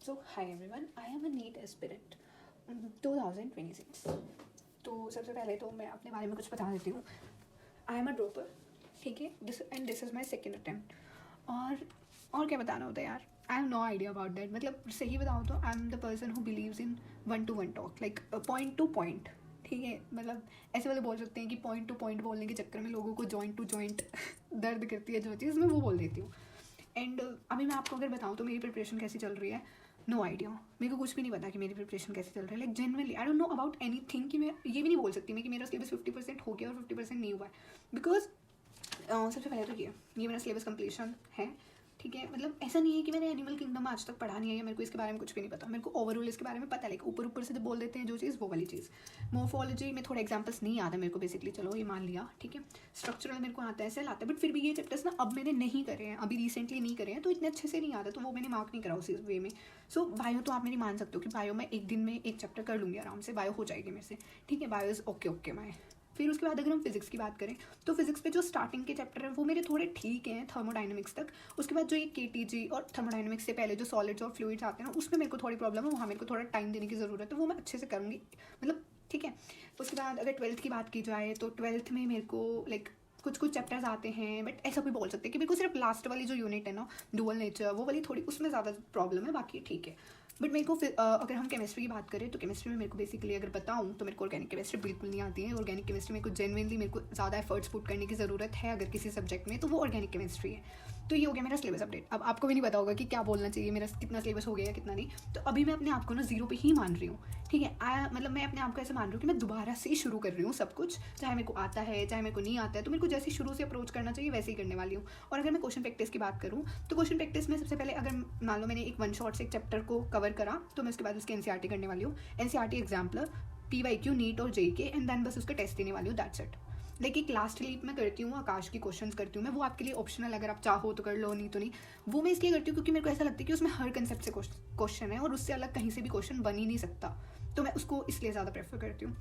So, hi everyone, I am a NEET aspirant 2026. तो सबसे पहले तो मैं अपने बारे में कुछ बता देती हूँ. आई एम अ ड्रॉपर, ठीक है, this is my second attempt. और क्या बताना होता है यार. I have no idea about that. मतलब सही बताऊँ तो I am the person who believes in 1-to-1 talk, like point to point. ठीक है, मतलब ऐसे वाले बोल सकते हैं कि पॉइंट टू पॉइंट बोलने के चक्कर में लोगों को जॉइंट टू जॉइंट दर्द करती है जो चीज़, मैं वो बोल देती हूँ. एंड अभी मैं आपको अगर बताऊँ तो मेरी प्रिपरेशन कैसी चल रही है, नो आइडिया. मेरे को कुछ भी नहीं पता कि मेरी प्रिपरेशन कैसे चल रही है. Like generally I don't know about any thing. कि मैं ये भी नहीं बोल सकती मैं कि मेरा सिलेबस 50% हो गया और 50% नहीं हुआ है. बिकॉज सबसे पहले तो ये मेरा सिलेबस कंप्लीशन है. ठीक है, मतलब ऐसा नहीं है कि मैंने एनिमल किंगडम आज तक पढ़ा नहीं है या मेरे को इसके बारे में कुछ भी नहीं पता. मेरे को ओवरऑल इसके बारे में पता है, लाइक ऊपर ऊपर से जब बोल देते हैं जो चीज़, वो वाली चीज़. मोर्फोलॉजी में थोड़े एग्जाम्पल्स नहीं आता मेरे को बेसिकली, चलो ये मान लिया. ठीक है, स्ट्रक्चरल मेरे को आता है, सेल आता है, बट फिर भी ये चैप्टर्स ना अब मैंने नहीं करे हैं, अभी रिसेंटली नहीं करे हैं, तो इतने अच्छे से नहीं आता, तो वो मैंने मार्क नहीं करा उसी वे में. सो बायो तो आप मेरी मान सकते हो कि बायो मैं एक दिन में एक चैप्टर कर लूँगी आराम से, बायो हो जाएगी मेरे से. ठीक है, बायो इज़ ओके मैं. फिर उसके बाद अगर हम फिजिक्स की बात करें तो फिजिक्स पे जो स्टार्टिंग के चैप्टर हैं वो मेरे थोड़े ठीक हैं, थर्मोडाइनमिक्स तक. उसके बाद जो ये केटीजी और थर्मोडाइनमिक्स से पहले जो सॉलिड्स और फ्लूइड्स आते हैं ना, उसमें मेरे को थोड़ी प्रॉब्लम है, वहाँ मेरे को थोड़ा टाइम देने की ज़रूरत है, वो मैं अच्छे से करूँगी. मतलब ठीक है. उसके बाद अगर ट्वेल्थ की बात की जाए तो ट्वेल्थ में मेरे को लाइक कुछ चैप्टर्स आते हैं, बट ऐसा भी बोल सकते हैं कि मेरे को सिर्फ लास्ट वाली जो यूनिट है ना, डुअल नेचर, वो वाली थोड़ी उसमें ज़्यादा प्रॉब्लम है, बाकी ठीक है. बट मेरे को फिर अगर हम केमिस्ट्री की बात करें तो केमिस्ट्री में मेरे को बेसिकली अगर बताऊँ तो मेरे को ऑर्गेनिक केमिस्ट्री बिल्कुल नहीं आती है. ऑर्गेनिक केमिस्ट्री मेरे को जेन्युइनली मेरे को ज़्यादा एफर्ट्स पुट करने की ज़रूरत है अगर किसी सब्जेक्ट में, तो वो ऑर्गेनिक केमिस्ट्री है. तो ये हो गया मेरा सिलेबस अपडेट. अब आपको भी नहीं पता होगा कि क्या बोलना चाहिए, मेरा कितना सिलेबस हो गया या कितना नहीं. तो अभी मैं अपने आप को ना जीरो पे ही मान रही हूँ. ठीक है, मतलब मैं अपने आप को ऐसे मान रही हूँ कि मैं दोबारा से शुरू कर रही हूँ सब कुछ, चाहे मेरे को आता है चाहे मेरे को नहीं आता है. तो मेरे को जैसे शुरू से अप्रोच करना चाहिए वैसे ही करने वाली हूँ. और अगर मैं क्वेश्चन प्रैक्टिस की बात करूँ तो क्वेश्चन प्रैक्टिस में सबसे पहले अगर मान लो मैंने एक वन शॉट से एक चैप्टर को कवर करा तो मैं उसके बाद उसकी एनसीईआरटी करने वाली हूँ. एनसीईआरटी एग्जाम्पलर, पीवाईक्यू, नीट और जेईके, एंड देन बस उसका टेस्ट देने वाली हूँ. That's it. लाइक एक लास्ट लीप मैं करती हूँ, आकाश की क्वेश्चंस करती हूँ मैं, वो आपके लिए ऑप्शनल, अगर आप चाहो तो कर लो, नहीं तो नहीं. वो मैं इसलिए करती हूँ क्योंकि मेरे को ऐसा लगता है कि उसमें हर कंसेप्ट से क्वेश्चन है और उससे अलग कहीं से भी क्वेश्चन बन ही नहीं सकता. तो मैं उसको इसलिए ज़्यादा प्रेफर करती हूँ.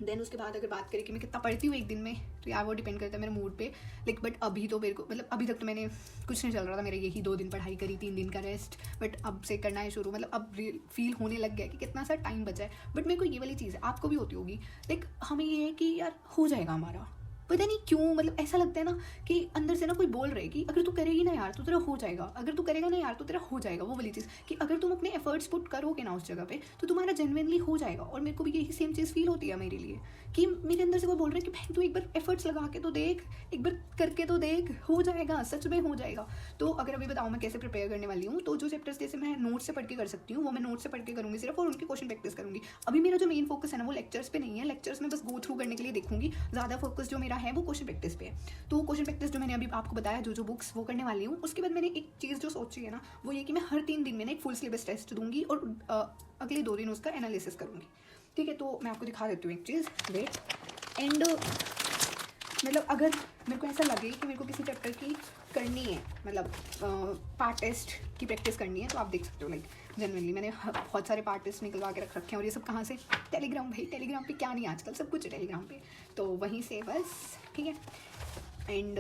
देन उसके बाद अगर बात करें कि मैं कितना पढ़ती हूँ एक दिन में, तो यार वो डिपेंड करता है मेरे मूड पे. लाइक बट अभी तो मेरे को मतलब अभी तक तो मैंने कुछ नहीं चल रहा था, मेरे यही 2 दिन पढ़ाई करी, 3 दिन का रेस्ट. बट अब से करना है शुरू, मतलब अब फील होने लग गया कि कितना सा टाइम बचा है. बट मेरे को ये वाली चीज़ है, आपको भी होती होगी, लाइक हमें ये है कि यार हो जाएगा हमारा, पता नहीं क्यों. मतलब ऐसा लगता है ना कि अंदर से ना कोई बोल रहे कि अगर तू करेगी ना यार तो तेरा हो जाएगा, अगर तू करेगा ना यार तो तेरा हो जाएगा. वो वाली चीज़ कि अगर तुम अपने एफर्ट्स पुट करोगे ना उस जगह पे तो तुम्हारा जेन्युइनली हो जाएगा. और मेरे को भी यही सेम चीज़ फील होती है मेरे लिए कि मेरे अंदर से कोई बोल रहा है कि भाई तू एक बार एफर्ट्स लगा के तो देख, एक बार करके तो देख, हो जाएगा, सच में हो जाएगा. तो अगर अभी बताऊँ मैं कैसे प्रिपेयर करने वाली हूँ, तो जो चैप्टर्स जैसे मैं नोट से पढ़ के कर सकती हूँ वो मैं नोट से पढ़ के करूँगी सिर्फ, और उनकी क्वेश्चन प्रैक्टिस करूँगी. अभी मेरा जो मेन फोकस है ना वो लेक्चर्स पे नहीं है, लेक्चर्स में बस गो थ्रू करने के लिए देखूंगी. ज़्यादा फोकस जो मेरा है वो क्वेश्चन प्रैक्टिस पे है. तो क्वेश्चन प्रैक्टिस जो मैंने अभी आपको बताया, जो बुक्स वो करने वाली हूँ. उसके बाद मैंने एक चीज़ जो सोची है ना, वो ये कि मैं हर 3 दिन में ना एक फुल सिलेबस टेस्ट दूंगी और अगले 2 दिन उसका एनालिसिस करूँगी. ठीक है, तो मैं आपको दिखा देती हूँ एक चीज़, वेट. एंड मतलब अगर मेरे को ऐसा लगे कि मेरे को किसी चैप्टर की करनी है, मतलब पार्ट टेस्ट की प्रैक्टिस करनी है, तो आप देख सकते हो. लाइक जनरली मैंने बहुत सारे पार्ट टेस्ट निकलवा के रख रखे हैं. और ये सब कहाँ से? टेलीग्राम. भाई टेलीग्राम पे क्या नहीं, आजकल सब कुछ है टेलीग्राम पे, तो वहीं से बस. ठीक है. एंड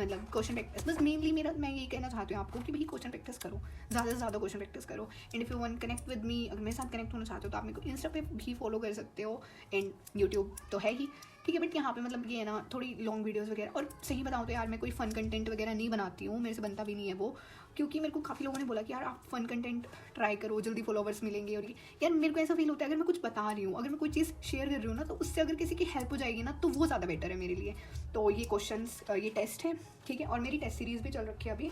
मतलब क्वेश्चन प्रैक्टिस बस मेनली मेरा, मैं यही कहना चाहती हूँ आपको कि भाई क्वेश्चन प्रैक्टिस करो, ज़्यादा से ज़्यादा क्वेश्चन प्रैक्टिस करो. And if you want connect with me, अगर मेरे साथ कनेक्ट होना चाहते हो तो आप मेरे को इंस्टा पे भी फॉलो कर सकते हो. एंड यूट्यूब तो है ही. ठीक है, बट यहाँ पे मतलब ये है ना थोड़ी लॉन्ग वीडियोस वगैरह. और सही बताऊँ तो यार मैं कोई फ़न कंटेंट वगैरह नहीं बनाती हूँ, मेरे से बनता भी नहीं है वो, क्योंकि मेरे को काफ़ी लोगों ने बोला कि यार आप फ़न कंटेंट ट्राई करो, जल्दी फॉलोवर्स मिलेंगे. और ये यार मेरे को ऐसा फील होता है अगर मैं कुछ बता रही हूँ, अगर मैं कोई चीज़ शेयर कर रही हूँ ना, तो उससे अगर किसी की हेल्प हो जाएगी ना तो वो ज़्यादा बेटर है मेरे लिए. तो ये क्वेश्चंस, ये टेस्ट है. ठीक है, और मेरी टेस्ट सीरीज़ भी चल रखी है अभी.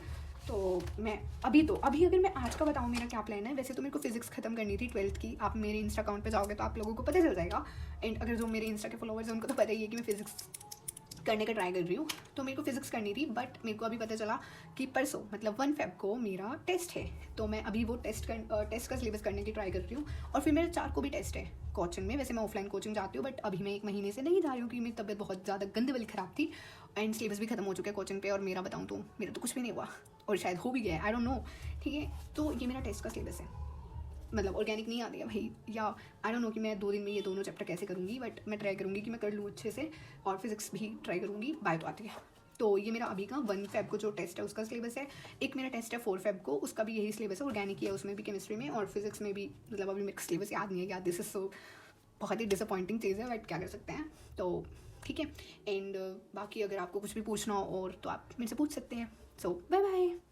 तो मैं अभी अगर मैं आज का बताऊँ मेरा क्या प्लान है, वैसे तो मेरे को फिजिक्स खत्म करनी थी 12th की. आप मेरे इंस्टा अकाउंट पे जाओगे तो आप लोगों को पता चल जाएगा. एंड अगर जो मेरे इंस्टा के फॉलोवर्स हैं उनको तो पता ही है कि मैं फिजिक्स करने का ट्राई कर रही हूँ. तो मेरे को फिजिक्स करनी थी, बट मेरे को अभी पता चला कि परसों मतलब 1 Feb को मेरा टेस्ट है. तो मैं अभी वो टेस्ट का सिलेबस करने की ट्राई कर रही हूँ. और फिर मेरे 4 को भी टेस्ट है कोचिंग में. वैसे मैं ऑफलाइन कोचिंग जाती हूँ, बट अभी मैं 1 महीने से नहीं जा रही हूँ क्योंकि मेरी तबीयत बहुत ज़्यादा गंदे वाली ख़राब थी. एंड सिलेबस भी खत्म हो चुका है कोचिंग पे. और मेरा बताऊँ तो मेरा तो कुछ भी नहीं हुआ, और शायद हो भी गया है, आई डोंट नो. ठीक है, तो ये मेरा टेस्ट का सिलेबस है. मतलब ऑर्गेनिक नहीं आती है भाई, या आई डोंट नो कि मैं 2 दिन में ये दोनों चैप्टर कैसे करूँगी, बट मैं ट्राई करूँगी कि मैं कर लूँ अच्छे से. और फिजिक्स भी ट्राई करूँगी. बायो तो आती है. तो ये मेरा अभी का 1 Feb को जो टेस्ट है उसका सिलेबस है। एक मेरा टेस्ट है 4 Feb को, उसका भी यही सिलेबस है, ऑर्गेनिक है, उसमें भी केमिस्ट्री में और फिजिक्स में भी, मतलब अभी मेरे सिलेबस याद नहीं है क्या। दिस इज सो बहुत ही डिसअपॉइंटिंग चीज़ है, बट क्या कर सकते हैं। तो ठीक है, एंड बाकी अगर आपको कुछ भी पूछना हो और तो आप मेरे से पूछ सकते हैं। सो बाय बाय।